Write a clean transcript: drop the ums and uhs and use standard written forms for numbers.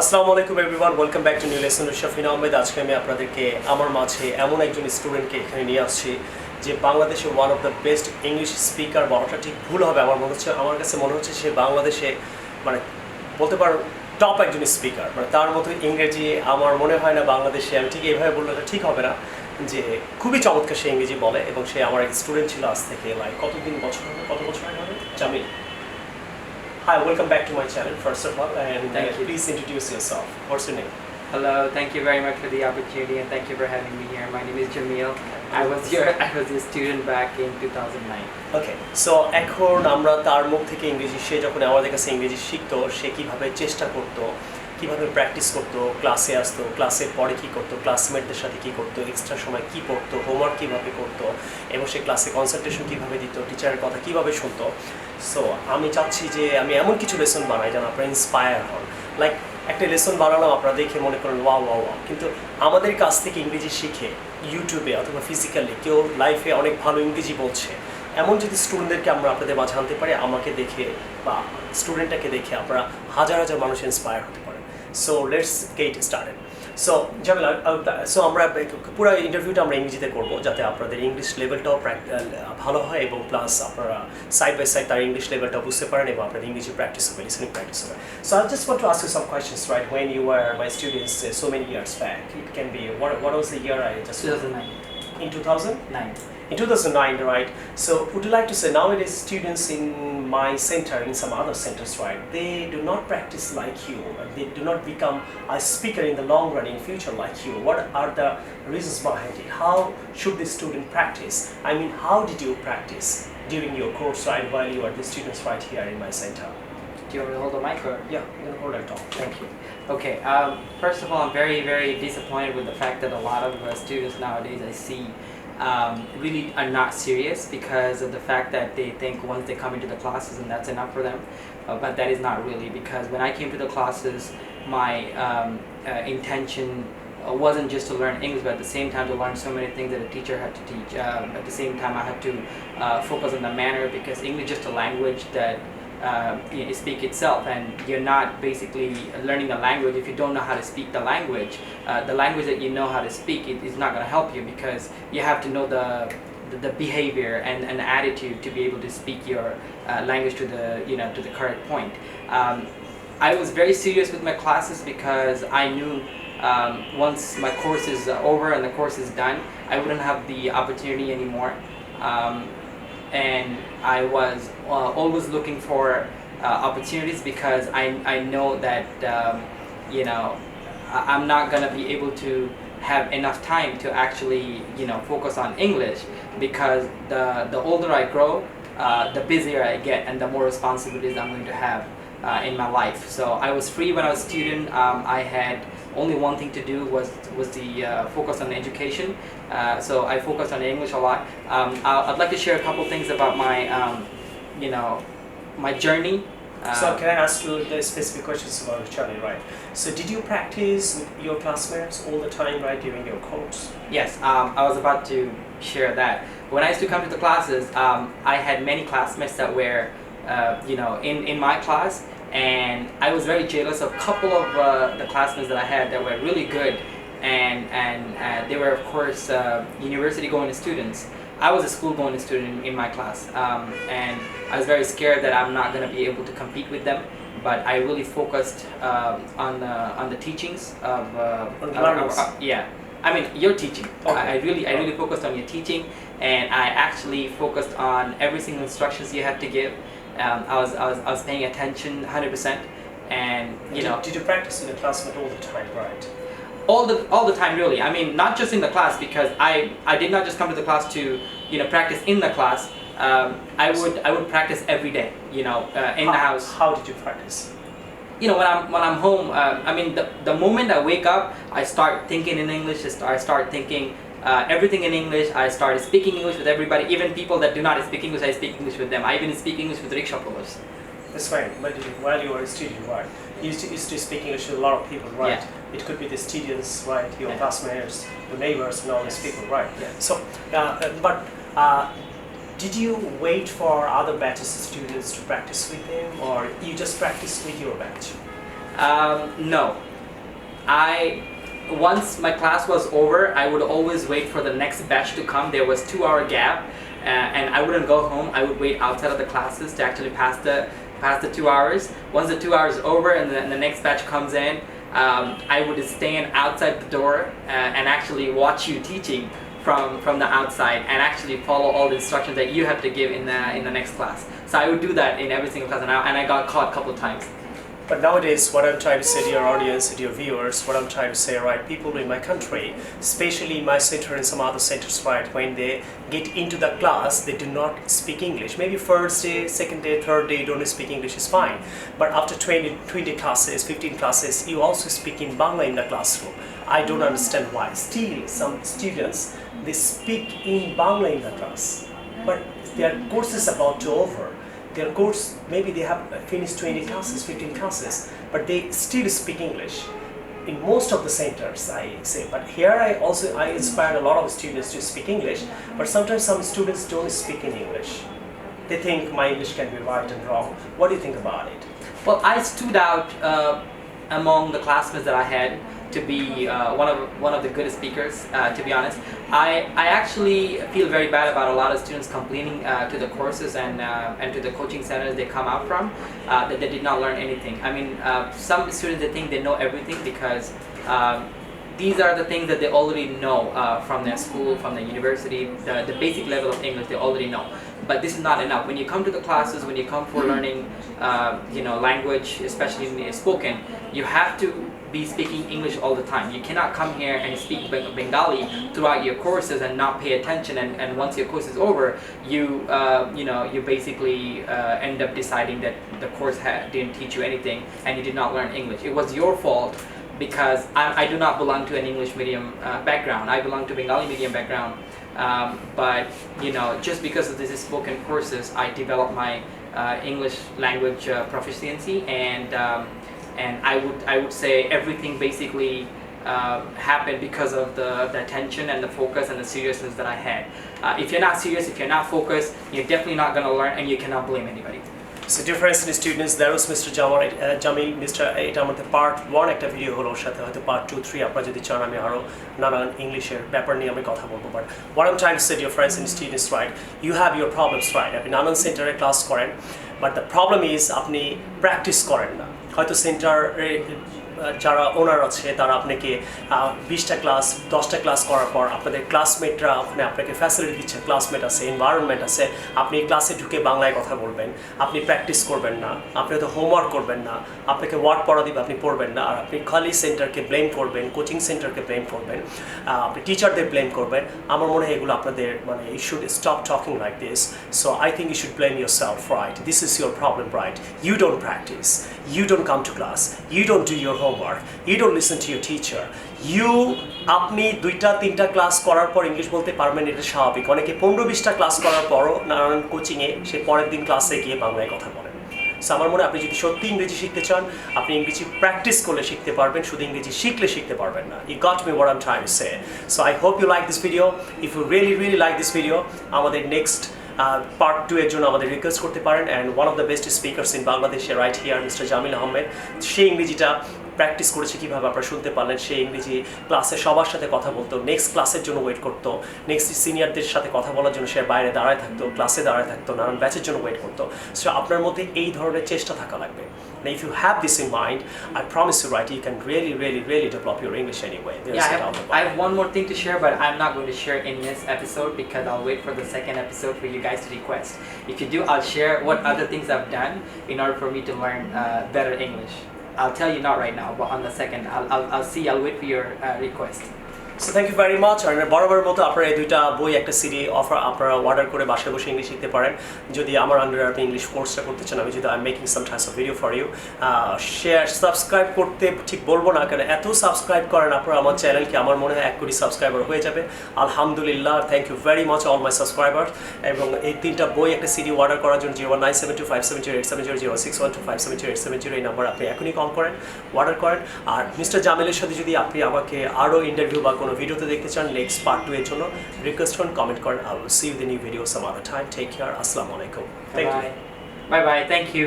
আসসালামু আলাইকুম everyone, welcome back to new lesson with Shafin Ahmed. আজকে আমি আপনাদেরকে আমার মাঝে এমন একজন স্টুডেন্টকে এখানে নিয়ে আসছি যে বাংলাদেশে one of the best English speaker. বলাটা ঠিক ভুল হবে, আমার কাছে মনে হচ্ছে সে বাংলাদেশে মানে বলতে পারো টপ একজন স্পিকার। মানে তার মতো ইংরেজি আমার মনে হয় না বাংলাদেশে, আমি ঠিক এইভাবে বললে ঠিক হবে না, যে খুবই চমৎকার সে ইংরেজি বলে এবং সে আমার এক স্টুডেন্ট ছিল আজ থেকে কত বছর আগে হবে Jamil. Hi, welcome back to my channel first of all, and Thank you. please introduce yourself. What's your name? Hello, thank you very much for the opportunity and thank you for having me here. My name is Jamil. I was your student back in 2009. Okay, so এখন আমরা তার মুখ থেকে ইংরেজি, সে যখন আমাদের কাছে ইংরেজি শিখতো সে কীভাবে চেষ্টা করতো, কীভাবে প্র্যাকটিস করতো, ক্লাসে আসতো, ক্লাসের পরে কী করতো, ক্লাসমেটদের সাথে কী করতো, এক্সট্রা সময় কী পড়তো, হোমওয়ার্ক কীভাবে করতো এবং সে ক্লাসে কনসেন্ট্রেশন কীভাবে দিত, টিচারের কথা কীভাবে শুনতো। সো আমি চাচ্ছি যে আমি এমন কিছু লেসন বানাই যেন আপনারা ইন্সপায়ার হন। লাইক একটা লেসন বানালাম, আপনারা দেখে মনে করেন ওয়াও ওয়াও ওয়াও, কিন্তু আমাদের কাছ থেকে ইংরেজি শিখে ইউটিউবে অথবা ফিজিক্যালি কেউ লাইফে অনেক ভালো ইংরেজি বলছে, এমন যদি স্টুডেন্টদেরকে আমরা আপনাদের মাঝে আনতে পারি, আমাকে দেখে বা স্টুডেন্টটাকে দেখে আপনারা হাজার হাজার মানুষ ইন্সপায়ার হতে পারেন। So let's get started. So Jamil, so আমরা পুরো ইন্টারভিউটা আমরা ইংরেজিতে করবো যাতে আপনাদের ইংলিশ লেভেলটাও ভালো হয় এবং প্লাস আপনারা সাইড বাই সাইড তার ইংলিশ লেভেলটা বুঝতে পারেন এবং আপনাদের ইংরেজি প্র্যাকটিস হবে, লিসনিং প্র্যাকটিস হবে। So I just want to ask you some questions, right? When you were my students so many years back, it can be what was the year? I just 2009. In 2009. In 2009, right? So would you like to say nowadays students in my center, in some other centers, right, they do not practice like you, they do not become a speaker in the long run in future like you. What are the reasons behind it? How should the student practice? I mean, how did you practice during your course, right, while you are the students right here in my center? Do you want me to hold the mic or? Yeah, you can hold it on. Thank you. Okay, first of all, I'm very, very disappointed with the fact that a lot of students nowadays I see really are not serious because of the fact that they think once they come into the classes and that's enough for them, but that is not really, because when I came to the classes my intention wasn't just to learn English, but at the same time to learn so many things that a teacher had to teach. At the same time I had to focus on the manner, because English is just a language that you speak itself, and you're not basically learning the language if you don't know how to speak the language. The language that you know how to speak, it is not going to help you, because you have to know the behavior and the attitude to be able to speak your language to the correct point. I was very serious with my classes because I knew once my course is over and the course is done, I wouldn't have the opportunity anymore. And I was always looking for opportunities, because I know that I'm not gonna be able to have enough time to actually focus on English, because the older I grow, the busier I get and the more responsibilities I'm going to have in my life. So I was free when I was a student. I had only one thing to do was the focus on education. So I focused on English a lot. I'd like to share a couple things about my my journey. So can I ask you the specific questions about your journey, right? So did you practice with your classmates all the time, right, during your course? Yes, I was about to share that. When I used to come to the classes, I had many classmates that were in my class, and I was very jealous of a couple of the classmates that I had that were really good, and they were of course university going students. I was a school going student in my class, and I was very scared that I'm not going to be able to compete with them, but I really focused on the teachings of yeah, I mean your teaching. Okay. I really focused on your teaching, and I actually focused on every single instructions you had to give. I was paying attention 100%, and did you practice in the classmate all the time, right? All the time, really. I mean, not just in the class, because I did not just come to the class to practice in the class. I would practice every day, in the house. How did you practice? When I'm home, I mean, the moment I wake up, I start thinking in English. I start thinking everything in English. I started speaking English with everybody, even people that do not speak English. I speak English with them. I even speak English with rickshaw pullers. That's fine. But while you were a student, right, you used to speak English with a lot of people, right? Yeah. It could be the students, right, your classmates, your neighbors, and all these people, right? Yeah. So, but did you wait for other batches of students to practice with them, or you just practiced with your batch? No. Once my class was over, I would always wait for the next batch to come. There was 2-hour gap, and I wouldn't go home. I would wait outside of the classes to actually pass the 2 hours. Once the 2 hours over and the next batch comes in, I would stand outside the door and actually watch you teaching from the outside and actually follow all the instructions that you have to give in the next class. So I would do that in every single class, and I got caught a couple of times. But nowadays, what I'm trying to say to your audience, to your viewers, what I'm trying to say, right, people in my country, especially in my center and some other centers, right, when they get into the class, they do not speak English. Maybe first day, second day, third day, you don't speak English, is fine. But after 20 classes, 15 classes, you also speak in Bangla in the classroom. I don't understand why. Still, some students, they speak in Bangla in the class, but their course is about to over. Their course, maybe they have finished 20 classes, 15 classes, but they still speak English. In most of the centers, I say. But here I inspired a lot of students to speak English, but sometimes some students don't speak in English. They think my English can be right and wrong. What do you think about it? Well, I stood out among the classmates that I had to be one of the good speakers. To be honest, I actually feel very bad about a lot of students complaining to the courses and to the coaching centers they come out from that they did not learn anything. I mean, some students, they think they know everything because these are the things that they already know from their school, from the university, the basic level of English they already know. But this is not enough. When you come to the classes, when you come for learning, language, especially in the spoken, you have to be speaking English all the time. You cannot come here and speak Bengali throughout your courses and not pay attention. And once your course is over, you basically end up deciding that the course didn't teach you anything and you did not learn English. It was your fault because I do not belong to an English medium background. I belong to Bengali medium background. But just because of these spoken courses, I developed my English language proficiency, and I would say everything basically happened because of the attention and the focus and the seriousness that I had. If you're not serious, if you're not focused, you're definitely not going to learn, and you cannot blame anybody. So difference in students, there was Mr. Jamil, Mr. এটা আমাদের part 1 একটা video হলো, সাথে হয়তো part 2, 3 আপনারা যদি চান আমি আরো নানান ইংলিশের ব্যাপার নিয়ে আমি কথা বলবো। But what I'm trying to say to your friends and students, right, you have your problems, right, আপনি নানান সেন্টারে ক্লাস করেন, but the problem is আপনি প্র্যাকটিস করেন না। হয়তো সেন্টারে যারা ওনার আছে তারা আপনাকে 20টা ক্লাস 10টা ক্লাস করার পর আপনাদের ক্লাসমেটরা ওখানে আপনাকে ফ্যাসিলিটি দিচ্ছে, ক্লাসমেট আছে, এনভায়রনমেন্ট আছে, আপনি ক্লাসে ঢুকে বাংলায় কথা বলবেন, আপনি প্র্যাকটিস করবেন না, আপনি হয়তো হোমওয়ার্ক করবেন না, আপনাকে ওয়ার্ড পড়া দিবে আপনি পড়বেন না, আর আপনি খালি সেন্টারকে ব্লেম করবেন, কোচিং সেন্টারকে ব্লেম করবেন, আপনি টিচারদের ব্লেম করবেন। আমার মনে হয় এগুলো আপনাদের মানে you should stop talking like this. So I think you should blame yourself, right? This is your problem, right? You don't practice, you don't come to class, you don't do your homework, you don't listen to your teacher, আপনি 2টা-3টা class করার পর English বলতে পারবেন, এটা স্বাভাবিক। অনেকে 15-20টা class করার পরও নানান কোচিংয়ে সে পরের দিন ক্লাসে গিয়ে বাংলায় কথা বলেন। সো আমার মনে হয় আপনি যদি সত্যি ইংরেজি শিখতে চান, আপনি ইংরেজি প্র্যাকটিস করলে শিখতে পারবেন, শুধু ইংরেজি শিখলে শিখতে পারবেন না। You got me what I'm trying to say. So I hope you like this video. If you really like this video, আমাদের next part 2 এর জন্য আমাদের রিকোয়েস্ট করতে পারেন। and one of the best speakers in Bangladesh right here, Mr. Jamil Ahmed, সে ইংরেজিটা practice করেছে কীভাবে আপনারা শুনতে পারলেন। সে ইংরেজি ক্লাসে সবার সাথে কথা বলতো, নেক্সট ক্লাসের জন্য ওয়েট করতো, নেক্সট সিনিয়রদের সাথে কথা বলার জন্য সে বাইরে দাঁড়ায় থাকতো, ক্লাসে দাঁড়ায় থাকতো, নানান ব্যাচের জন্য ওয়েট করতো। সো আপনার মধ্যে এই ধরনের চেষ্টা থাকা লাগবে। Now, if you have this in mind, I promise you, right, you can really develop your English anyway. I have one more thing to share, but I'm not going to share in this episode because I'll wait for the second episode for you guys to request. If you do, I'll share what other things I've done in order for me to learn better English. I'll tell you not right now, but on the second, I'll wait for your request. So thank you very much. আর বরাবরের মতো আপনারা এই 2টা বই একটা CD offer আপনারা order করে বাসায় বসে ইংলিশ শিখতে পারেন। যদি আমার আন্ডারে আপনি ইংলিশ কোর্সটা করতে চান, আমি যদি I am making some types of video for you. Share subscribe করতে ঠিক বলবো না, কারণ এত সাবস্ক্রাইব করেন আপনারা আমার চ্যানেলকে, আমার মনে হয় 1 কোটি সাবস্ক্রাইবার হয়ে যাবে আলহামদুলিল্লাহ। Thank you very much all my subscriber. এবং এই 3টা বই একটা সিডি অর্ডার করার জন্য 01972570870 এই নাম্বার আপনি এখনই কল করেন, অর্ডার করেন। আর মিস্টার জামিলের সাথে যদি আপনি আমাকে আরও ইন্টারভিউ বা কোনো ভিডিওতে দেখতে চান নেক্সট part 2 এর জন্য, রিকোয়েস্ট করুন, কমেন্ট করেন। I will see you in the new video some other time. Take care. Assalamu alaikum. Thank you. Bye bye. Thank you.